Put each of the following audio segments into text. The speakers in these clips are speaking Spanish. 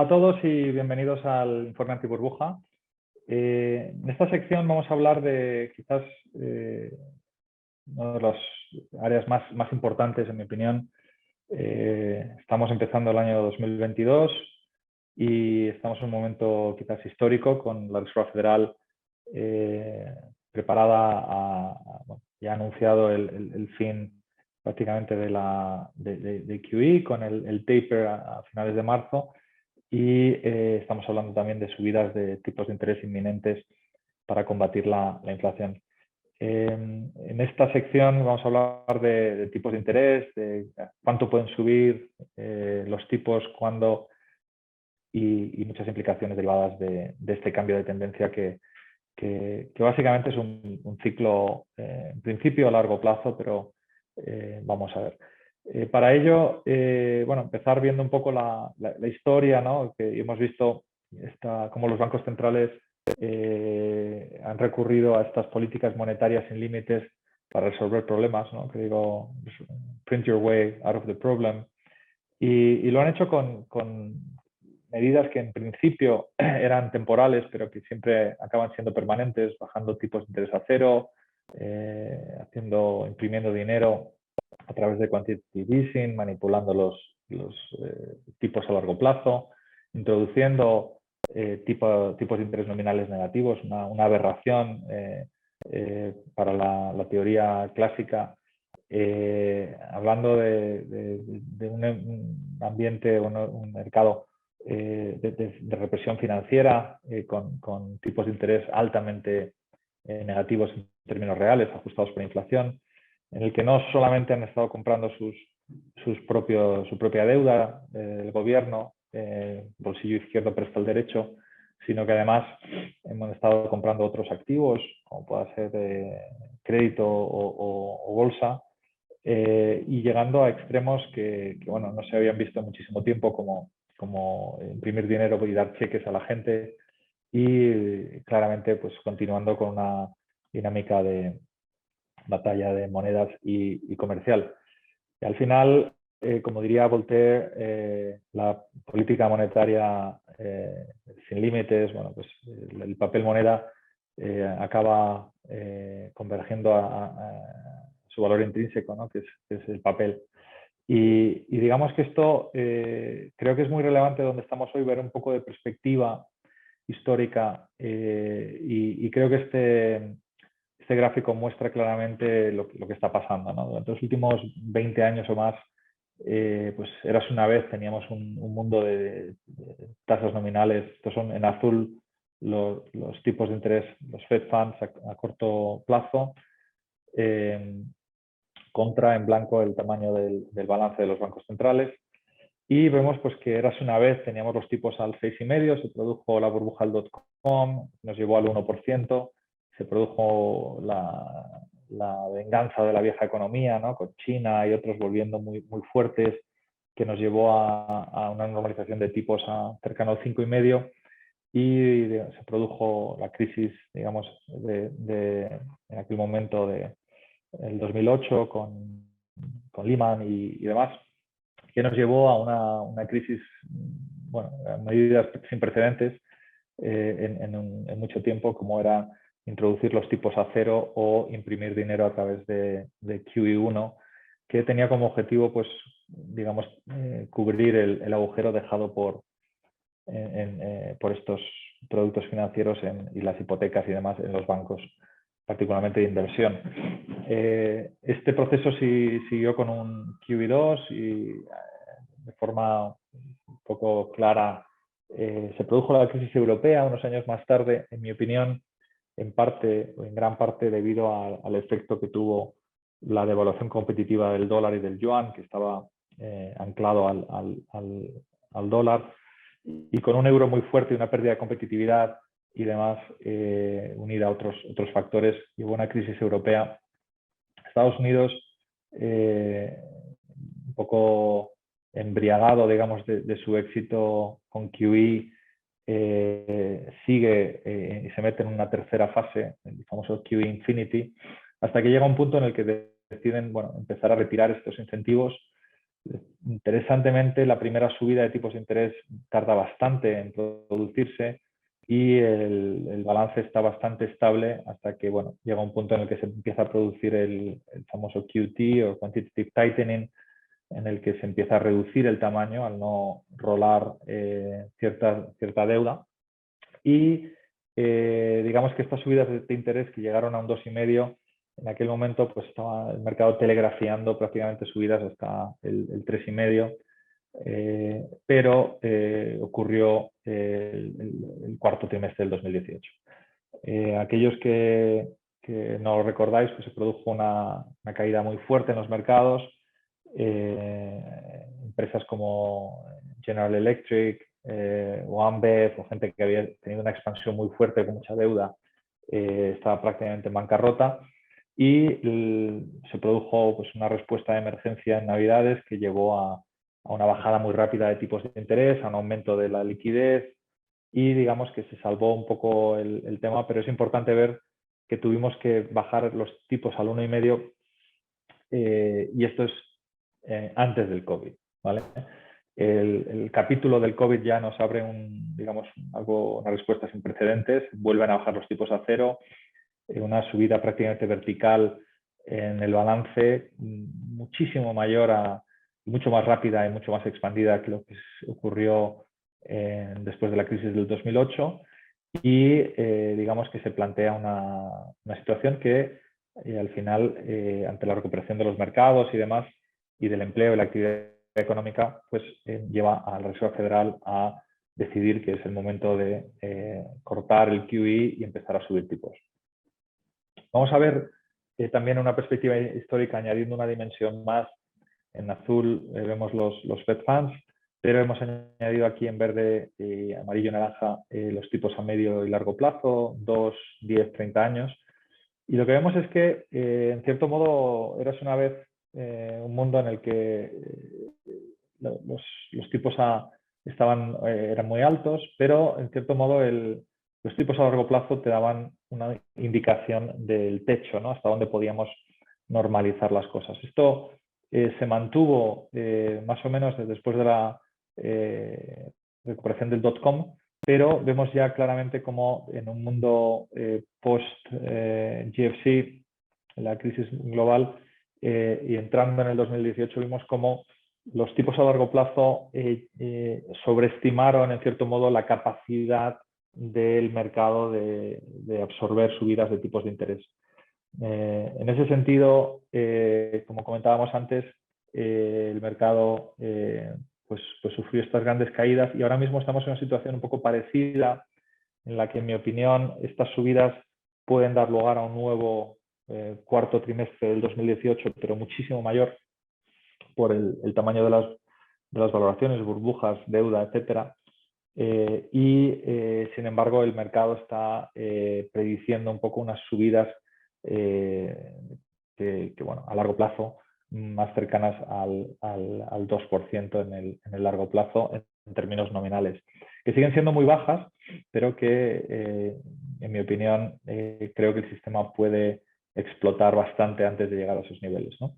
A todos y bienvenidos al Informe Antiburbuja. En esta sección vamos a hablar de quizás una de las áreas más importantes, en mi opinión. Estamos empezando el año 2022 y estamos en un momento quizás histórico con la Reserva Federal preparada ya ha anunciado el fin prácticamente de QE con el taper a finales de marzo. Y estamos hablando también de subidas de tipos de interés inminentes para combatir la inflación. En esta sección vamos a hablar de tipos de interés, de cuánto pueden subir los tipos, cuándo y muchas implicaciones derivadas de este cambio de tendencia que básicamente es un ciclo, en principio a largo plazo, pero vamos a ver. Para ello, empezar viendo un poco la historia, ¿no? Que hemos visto cómo los bancos centrales han recurrido a estas políticas monetarias sin límites para resolver problemas, ¿no? Que digo, print your way out of the problem. Y lo han hecho con medidas que en principio eran temporales, pero que siempre acaban siendo permanentes, bajando tipos de interés a cero, imprimiendo dinero a través de quantitative easing, manipulando los tipos a largo plazo, introduciendo tipos de interés nominales negativos, una aberración para la teoría clásica, hablando de un ambiente, un mercado de represión financiera con tipos de interés altamente negativos en términos reales, ajustados por inflación, en el que no solamente han estado comprando su propia deuda, el gobierno, bolsillo izquierdo presta el derecho, sino que además hemos estado comprando otros activos, como pueda ser crédito o bolsa, y llegando a extremos que no se habían visto en muchísimo tiempo, como imprimir dinero y dar cheques a la gente, y claramente pues continuando con una dinámica de batalla de monedas y comercial. Y al final, como diría Voltaire, la política monetaria sin límites, pues el papel moneda acaba convergiendo a su valor intrínseco, ¿no? que es el papel. Y digamos que esto creo que es muy relevante donde estamos hoy, ver un poco de perspectiva histórica, y creo que este gráfico muestra claramente lo que está pasando, ¿no? Durante los últimos 20 años o más, pues eras una vez, teníamos un mundo de tasas nominales. Estos son en azul los tipos de interés, los Fed Funds a corto plazo, contra en blanco el tamaño del balance de los bancos centrales. Y vemos pues que eras una vez, teníamos los tipos al 6,5, se produjo la burbuja del .com, nos llevó al 1%, se produjo la venganza de la vieja economía, ¿no? Con China y otros volviendo muy fuertes, que nos llevó a una normalización de tipos cercano al 5,5, y se produjo la crisis, digamos, en aquel momento del 2008 con Lehman y demás, que nos llevó a una crisis, bueno, a medidas sin precedentes en mucho tiempo, como era introducir los tipos a cero o imprimir dinero a través de QE1, que tenía como objetivo, pues, digamos, cubrir el agujero dejado por estos productos financieros y las hipotecas y demás en los bancos, particularmente de inversión. Este proceso siguió con un QE2 y de forma un poco clara se produjo la crisis europea unos años más tarde, en mi opinión, en gran parte debido al efecto que tuvo la devaluación competitiva del dólar y del yuan, que estaba anclado al dólar, y con un euro muy fuerte y una pérdida de competitividad y demás, unida a otros factores, y hubo una crisis europea. Estados Unidos, un poco embriagado, digamos, de su éxito con QE, sigue y se mete en una tercera fase, el famoso QE Infinity, hasta que llega un punto en el que deciden, bueno, empezar a retirar estos incentivos Interesantemente, la primera subida de tipos de interés tarda bastante en producirse y el balance está bastante estable hasta que, bueno, llega un punto en el que se empieza a producir el famoso QT o Quantitative Tightening, en el que se empieza a reducir el tamaño al no rolar cierta deuda. Y digamos que estas subidas de interés que llegaron a un 2,5, en aquel momento pues estaba el mercado telegrafiando prácticamente subidas hasta el 3,5, pero ocurrió el cuarto trimestre del 2018. Aquellos que no lo recordáis, pues se produjo una caída muy fuerte en los mercados. Empresas como General Electric o Ambev, o gente que había tenido una expansión muy fuerte con mucha deuda, estaba prácticamente en bancarrota, y se produjo pues una respuesta de emergencia en Navidades que llevó a una bajada muy rápida de tipos de interés, a un aumento de la liquidez, y digamos que se salvó un poco el tema, pero es importante ver que tuvimos que bajar los tipos al 1,5, y esto es antes del COVID, ¿vale? El capítulo del COVID ya nos abre una respuesta sin precedentes, vuelven a bajar los tipos a cero, una subida prácticamente vertical en el balance, muchísimo mayor, mucho más rápida y mucho más expandida que lo que ocurrió después de la crisis del 2008, y digamos que se plantea una situación que al final, ante la recuperación de los mercados y demás, y del empleo y la actividad económica, pues lleva a la Reserva Federal a decidir que es el momento de cortar el QE y empezar a subir tipos. Vamos a ver también una perspectiva histórica, añadiendo una dimensión más. En azul vemos los Fed Funds, pero hemos añadido aquí en verde, amarillo y naranja los tipos a medio y largo plazo, 2, 10, 30 años. Y lo que vemos es que, en cierto modo, érase una vez un mundo en el que los tipos eran muy altos, pero en cierto modo los tipos a largo plazo te daban una indicación del techo, ¿no? Hasta dónde podíamos normalizar las cosas. Esto se mantuvo más o menos después de la recuperación del .com, pero vemos ya claramente cómo en un mundo post-GFC, la crisis global, y entrando en el 2018, vimos cómo los tipos a largo plazo sobreestimaron, en cierto modo, la capacidad del mercado de absorber subidas de tipos de interés. En ese sentido, como comentábamos antes, el mercado pues sufrió estas grandes caídas, y ahora mismo estamos en una situación un poco parecida, en la que, en mi opinión, estas subidas pueden dar lugar a un nuevo cuarto trimestre del 2018, pero muchísimo mayor por el tamaño de las valoraciones, burbujas, deuda, etcétera. Sin embargo, el mercado está prediciendo un poco unas subidas bueno, a largo plazo, más cercanas al 2% en el largo plazo, en términos nominales, que siguen siendo muy bajas, pero que, en mi opinión, creo que el sistema puede explotar bastante antes de llegar a esos niveles, ¿no?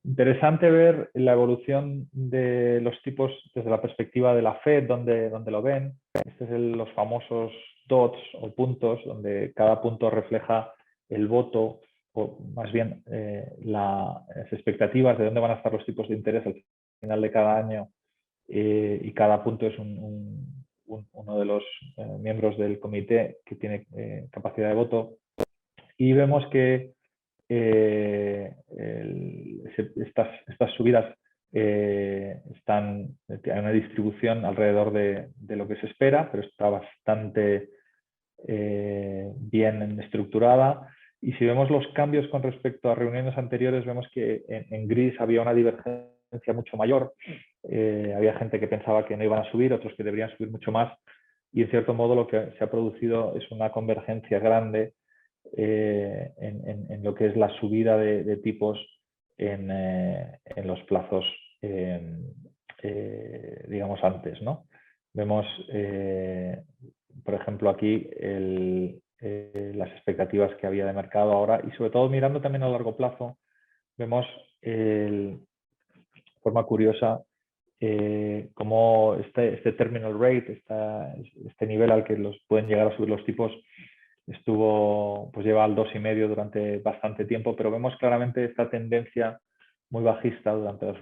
Interesante ver la evolución de los tipos desde la perspectiva de la Fed, donde lo ven. Estos son los famosos dots o puntos, donde cada punto refleja el voto, o más bien las expectativas de dónde van a estar los tipos de interés al final de cada año, y cada punto es uno de los miembros del comité que tiene capacidad de voto. Y vemos que estas subidas hay una distribución alrededor de lo que se espera, pero está bastante bien estructurada. Y si vemos los cambios con respecto a reuniones anteriores, vemos que en gris había una divergencia mucho mayor. Había gente que pensaba que no iban a subir, otros que deberían subir mucho más. Y, en cierto modo, lo que se ha producido es una convergencia grande en lo que es la subida de tipos en los plazos, digamos, antes, ¿no? Vemos, por ejemplo, aquí las expectativas que había de mercado ahora, y sobre todo mirando también a largo plazo, vemos de forma curiosa cómo este terminal rate, este nivel al que los pueden llegar a subir los tipos, pues lleva al 2,5 durante bastante tiempo, pero vemos claramente esta tendencia muy bajista durante la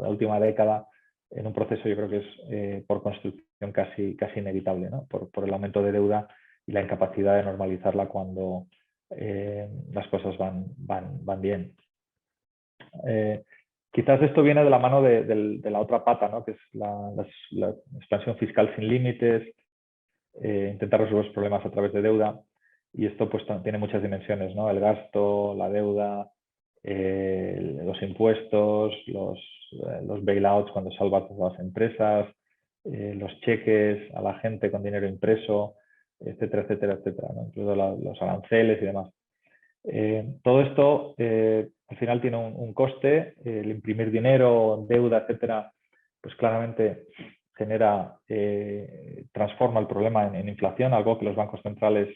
última década en un proceso, yo creo que es por construcción casi inevitable, ¿no? Por el aumento de deuda y la incapacidad de normalizarla cuando las cosas van bien. Quizás esto viene de la mano de la otra pata, ¿no? Que es la expansión fiscal sin límites, intentar resolver los problemas a través de deuda. Y esto pues tiene muchas dimensiones, ¿no? El gasto, la deuda, los impuestos, los bailouts cuando salvas a las empresas, los cheques a la gente con dinero impreso, etcétera, etcétera, etcétera, ¿no? Incluso los aranceles y demás. Todo esto al final tiene un coste, el imprimir dinero, deuda, etcétera, pues claramente transforma el problema en inflación, algo que los bancos centrales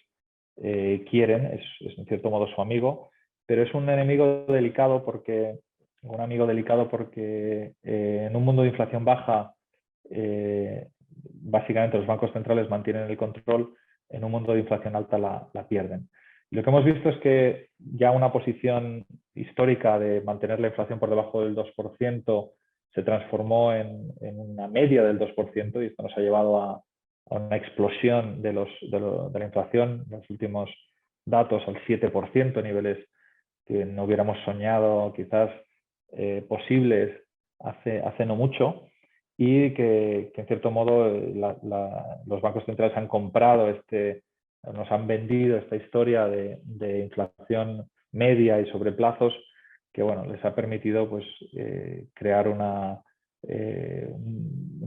quieren, es en cierto modo su amigo, pero es un amigo delicado porque en un mundo de inflación baja, básicamente los bancos centrales mantienen el control, en un mundo de inflación alta la pierden. Lo que hemos visto es que ya una posición histórica de mantener la inflación por debajo del 2% se transformó en una media del 2% y esto nos ha llevado a una explosión de la inflación. Los últimos datos al 7%, niveles que no hubiéramos soñado quizás posibles hace no mucho, y que en cierto modo los bancos centrales han comprado nos han vendido esta historia de inflación media y sobre plazos que bueno, les ha permitido pues, crear una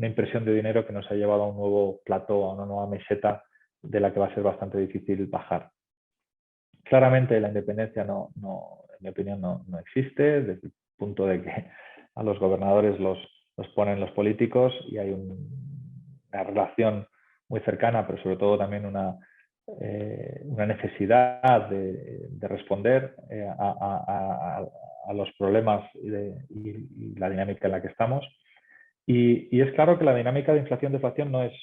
impresión de dinero que nos ha llevado a un nuevo plató, a una nueva meseta de la que va a ser bastante difícil bajar. Claramente la independencia en mi opinión no existe, desde el punto de que a los gobernadores los ponen los políticos y hay una relación muy cercana, pero sobre todo también una necesidad de responder a los problemas y la dinámica en la que estamos. Y es claro que la dinámica de inflación-deflación no es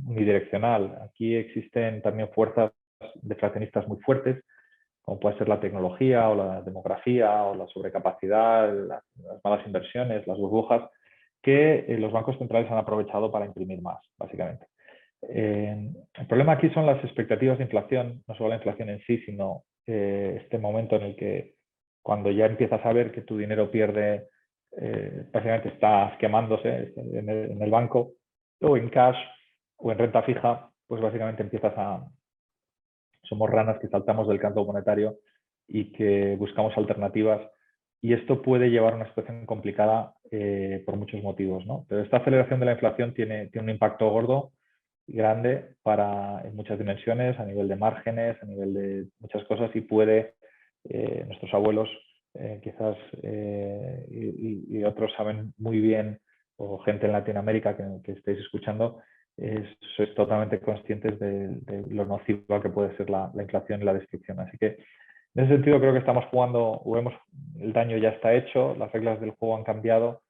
unidireccional. Aquí existen también fuerzas deflacionistas muy fuertes, como puede ser la tecnología o la demografía o la sobrecapacidad, las malas inversiones, las burbujas, que los bancos centrales han aprovechado para imprimir más, básicamente. El problema aquí son las expectativas de inflación, no solo la inflación en sí, sino este momento en el que cuando ya empiezas a ver que tu dinero pierde, básicamente estás quemándose en el banco o en cash o en renta fija, pues básicamente somos ranas que saltamos del canto monetario y que buscamos alternativas, y esto puede llevar a una situación complicada por muchos motivos, ¿no? Pero esta aceleración de la inflación tiene un impacto gordo y grande en muchas dimensiones, a nivel de márgenes, a nivel de muchas cosas, y nuestros abuelos quizás y otros saben muy bien, o gente en Latinoamérica que estéis escuchando, sois totalmente conscientes de lo nociva que puede ser la inflación y la destrucción. Así que en ese sentido creo que estamos jugando, el daño ya está hecho, las reglas del juego han cambiado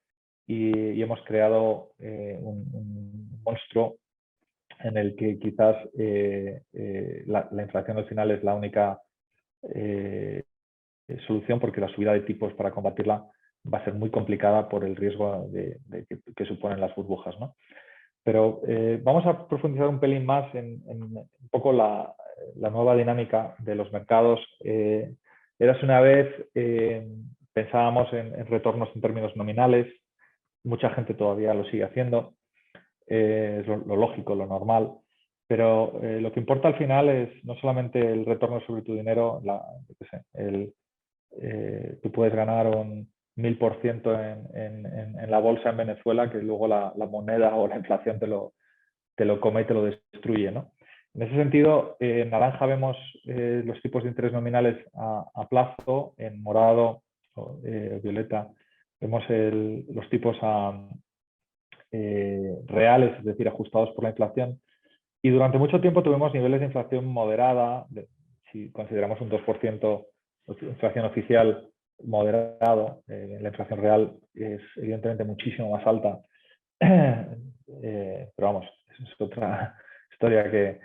y hemos creado un monstruo en el que quizás la inflación al final es la única solución, porque la subida de tipos para combatirla va a ser muy complicada por el riesgo que suponen las burbujas, ¿no? Pero vamos a profundizar un pelín más en un poco la nueva dinámica de los mercados. Érase una vez, pensábamos en retornos en términos nominales, mucha gente todavía lo sigue haciendo, es lo lógico, lo normal, pero lo que importa al final es no solamente el retorno sobre tu dinero, tú puedes ganar un 1000% en la bolsa en Venezuela, que luego la moneda o la inflación te lo come y te lo destruye, ¿no? En ese sentido, en naranja vemos los tipos de interés nominales a plazo, en morado o violeta vemos los tipos reales, es decir, ajustados por la inflación. Y durante mucho tiempo tuvimos niveles de inflación moderada, si consideramos un 2% inflación oficial, moderado. La inflación real es evidentemente muchísimo más alta, pero vamos, es otra historia que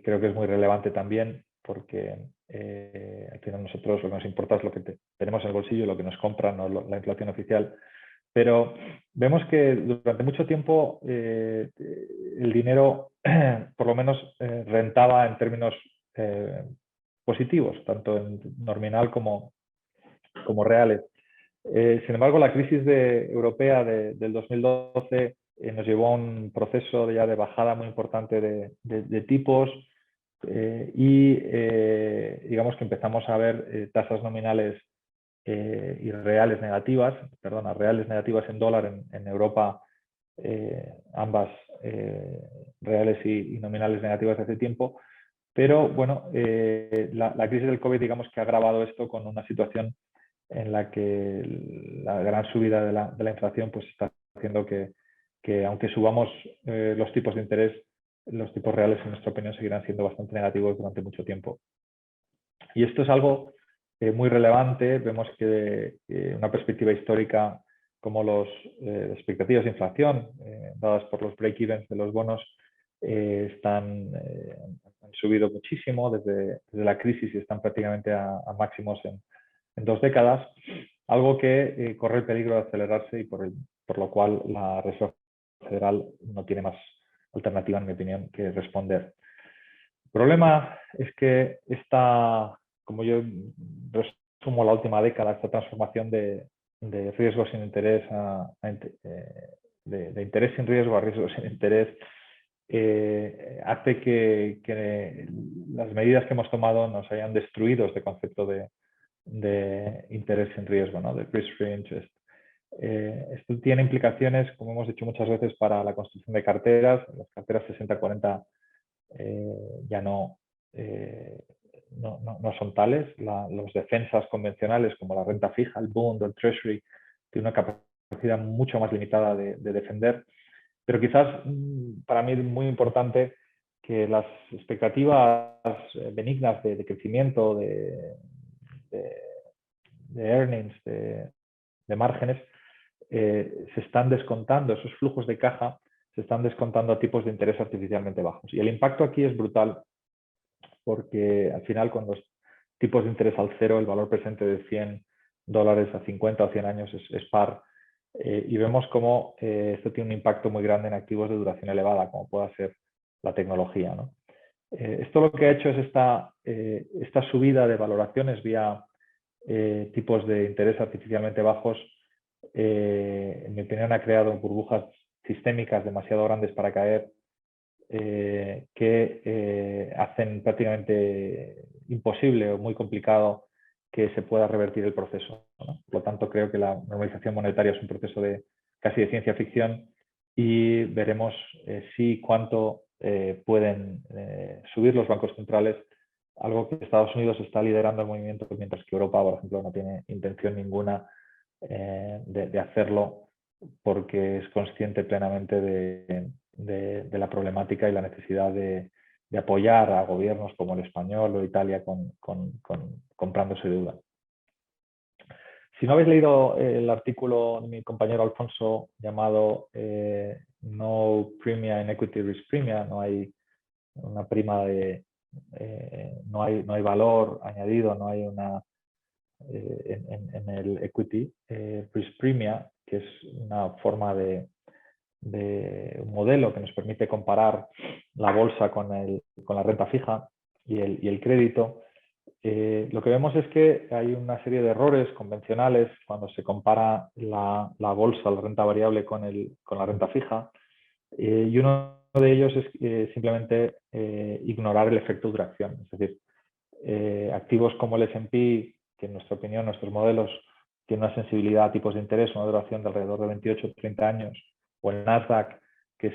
creo que es muy relevante también, porque al final nosotros lo que nos importa es lo que tenemos en el bolsillo, lo que nos compran, no la inflación oficial. Pero vemos que durante mucho tiempo el dinero por lo menos rentaba en términos positivos, tanto en nominal como reales. Sin embargo, la crisis europea del 2012 nos llevó a un proceso ya de bajada muy importante de tipos y digamos que empezamos a ver tasas nominales y reales negativas, perdona, reales negativas en dólar en Europa, ambas reales y nominales negativas desde hace tiempo. Pero bueno, la crisis del COVID digamos que ha agravado esto con una situación en la que la gran subida de la inflación pues está haciendo que aunque subamos los tipos de interés, los tipos reales en nuestra opinión seguirán siendo bastante negativos durante mucho tiempo. Y esto es algo muy relevante. Vemos que una perspectiva histórica como las expectativas de inflación dadas por los break-evens de los bonos han subido muchísimo desde la crisis y están prácticamente a máximos en 2 décadas, algo que corre el peligro de acelerarse y por lo cual la Reserva Federal no tiene más alternativa, en mi opinión, que responder. El problema es que como yo resumo la última década, esta transformación de riesgos sin interés de interés sin riesgo a riesgos sin interés hace que las medidas que hemos tomado nos hayan destruido este concepto de interés sin riesgo, ¿no? De risk-free interest. Esto tiene implicaciones, como hemos dicho muchas veces, para la construcción de carteras. Las carteras 60-40 ya no son tales. Las defensas convencionales como la renta fija, el bond o el treasury tienen una capacidad mucho más limitada de defender. Pero quizás para mí es muy importante que las expectativas benignas de crecimiento, de earnings, de márgenes, se están descontando, esos flujos de caja se están descontando a tipos de interés artificialmente bajos. Y el impacto aquí es brutal porque al final con los tipos de interés al cero, el valor presente de $100 a 50 o 100 años es par. Y vemos cómo esto tiene un impacto muy grande en activos de duración elevada, como pueda ser la tecnología, ¿no? Esto lo que ha hecho es esta subida de valoraciones vía tipos de interés artificialmente bajos, en mi opinión, ha creado burbujas sistémicas demasiado grandes para caer, que hacen prácticamente imposible o muy complicado que se pueda revertir el proceso, ¿no? Por lo tanto, creo que la normalización monetaria es un proceso casi de ciencia ficción y veremos si cuánto pueden subir los bancos centrales, algo que Estados Unidos está liderando el movimiento, mientras que Europa, por ejemplo, no tiene intención ninguna de hacerlo porque es consciente plenamente de la problemática y la necesidad de apoyar a gobiernos como el español o Italia comprándose deuda. Si no habéis leído el artículo de mi compañero Alfonso llamado No Premia in Equity Risk Premia, no hay una prima no hay valor añadido, no hay una en el equity risk premia, que es una forma de un modelo que nos permite comparar la bolsa con la renta fija y el crédito. Lo que vemos es que hay una serie de errores convencionales cuando se compara la bolsa, la renta variable con la renta fija, y uno de ellos es simplemente ignorar el efecto duración. Es decir, activos como el S&P, que en nuestra opinión, nuestros modelos tienen una sensibilidad a tipos de interés, una duración de alrededor de 28 o 30 años, o el Nasdaq, que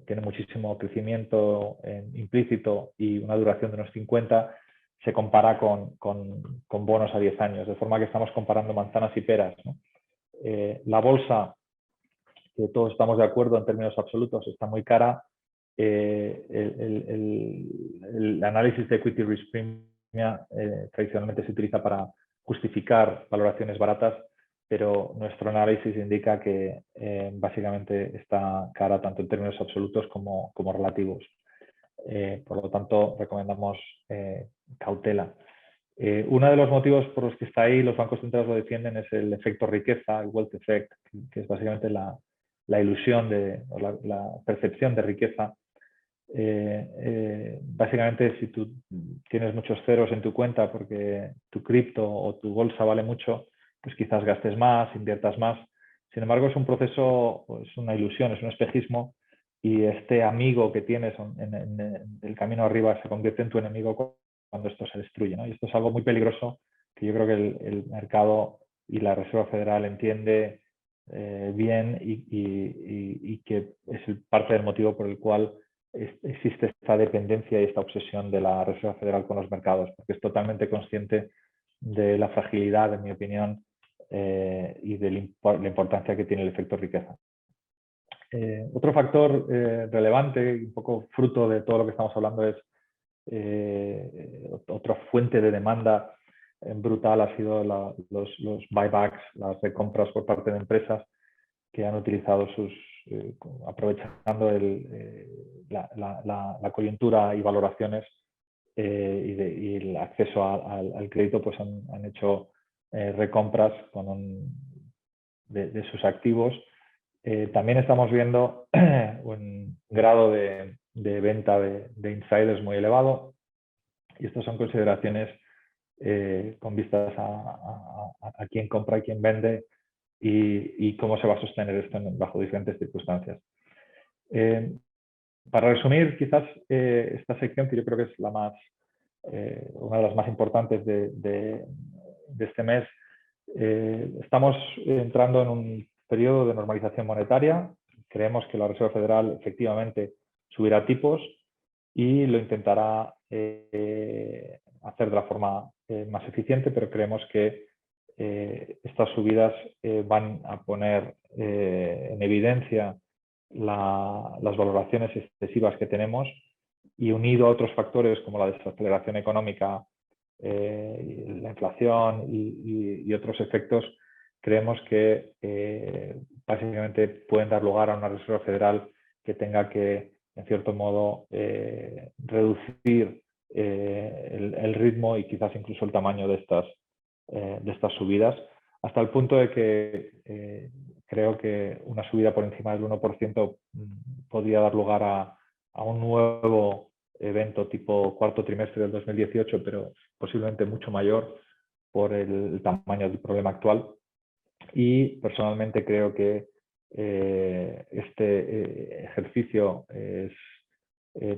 tiene muchísimo crecimiento implícito y una duración de unos 50, se compara con bonos a 10 años, de forma que estamos comparando manzanas y peras, ¿no? La bolsa, que todos estamos de acuerdo en términos absolutos, está muy cara. El análisis de equity risk premium tradicionalmente se utiliza para justificar valoraciones baratas, pero nuestro análisis indica que básicamente está cara tanto en términos absolutos como relativos. Por lo tanto, recomendamos cautela. Uno de los motivos por los que está ahí, los bancos centrales lo defienden, es el efecto riqueza, el wealth effect, que es básicamente la ilusión o la percepción de riqueza. Básicamente, si tú tienes muchos ceros en tu cuenta porque tu cripto o tu bolsa vale mucho, pues quizás gastes más, inviertas más. Sin embargo, es un proceso, es una ilusión, es un espejismo, y este amigo que tienes en el camino arriba se convierte en tu enemigo cuando esto se destruye, ¿no? Y esto es algo muy peligroso que yo creo que el mercado y la Reserva Federal entiende bien, y que es parte del motivo por el cual existe esta dependencia y esta obsesión de la Reserva Federal con los mercados, porque es totalmente consciente de la fragilidad, en mi opinión, y de la importancia que tiene el efecto riqueza. Otro factor relevante, un poco fruto de todo lo que estamos hablando, es otra fuente de demanda brutal ha sido los buybacks, las recompras por parte de empresas que han utilizado aprovechando la coyuntura y valoraciones y el acceso al crédito, pues han hecho recompras de sus activos. También estamos viendo un grado de venta de insiders muy elevado, y estas son consideraciones con vistas a quién compra y quién vende, y cómo se va a sostener esto bajo diferentes circunstancias. Para resumir, quizás esta sección, que yo creo que es una de las más importantes de este mes, estamos entrando en un periodo de normalización monetaria. Creemos que la Reserva Federal efectivamente subirá tipos y lo intentará hacer de la forma más eficiente, pero creemos que estas subidas van a poner en evidencia las valoraciones excesivas que tenemos, y unido a otros factores como la desaceleración económica, la inflación y otros efectos, creemos que básicamente pueden dar lugar a una Reserva Federal que tenga que, en cierto modo, reducir el ritmo y quizás incluso el tamaño de estas subidas, hasta el punto de que creo que una subida por encima del 1% podría dar lugar a un nuevo evento tipo cuarto trimestre del 2018, pero posiblemente mucho mayor por el tamaño del problema actual. Y personalmente creo que este ejercicio es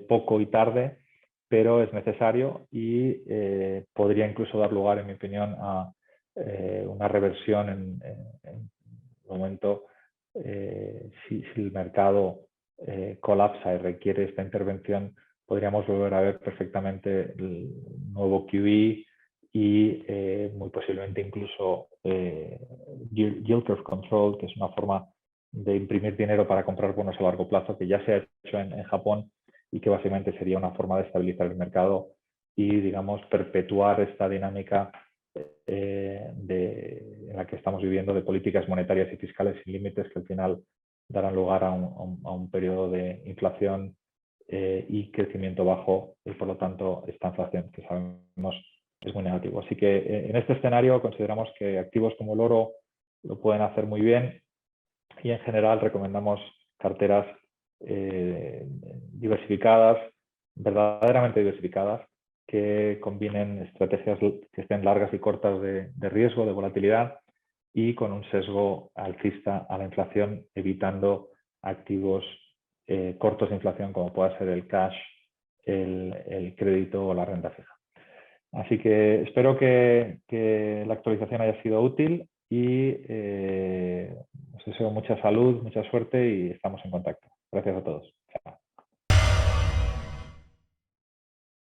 poco y tarde, pero es necesario, y podría incluso dar lugar, en mi opinión, a una reversión en el momento si el mercado colapsa y requiere esta intervención. Podríamos volver a ver perfectamente el nuevo QE y muy posiblemente incluso yield curve control, que es una forma de imprimir dinero para comprar bonos a largo plazo, que ya se ha hecho en Japón, y que básicamente sería una forma de estabilizar el mercado y, digamos, perpetuar esta dinámica en la que estamos viviendo, de políticas monetarias y fiscales sin límites, que al final darán lugar a un periodo de inflación y crecimiento bajo, y por lo tanto esta inflación, que sabemos es muy negativo. Así que en este escenario consideramos que activos como el oro lo pueden hacer muy bien, y en general recomendamos carteras diversificadas, verdaderamente diversificadas, que combinen estrategias que estén largas y cortas de riesgo, de volatilidad, y con un sesgo alcista a la inflación, evitando activos cortos de inflación como pueda ser el cash, el crédito o la renta fija. Así que espero que la actualización haya sido útil, y os deseo mucha salud, mucha suerte, y estamos en contacto. Gracias a todos. Chao.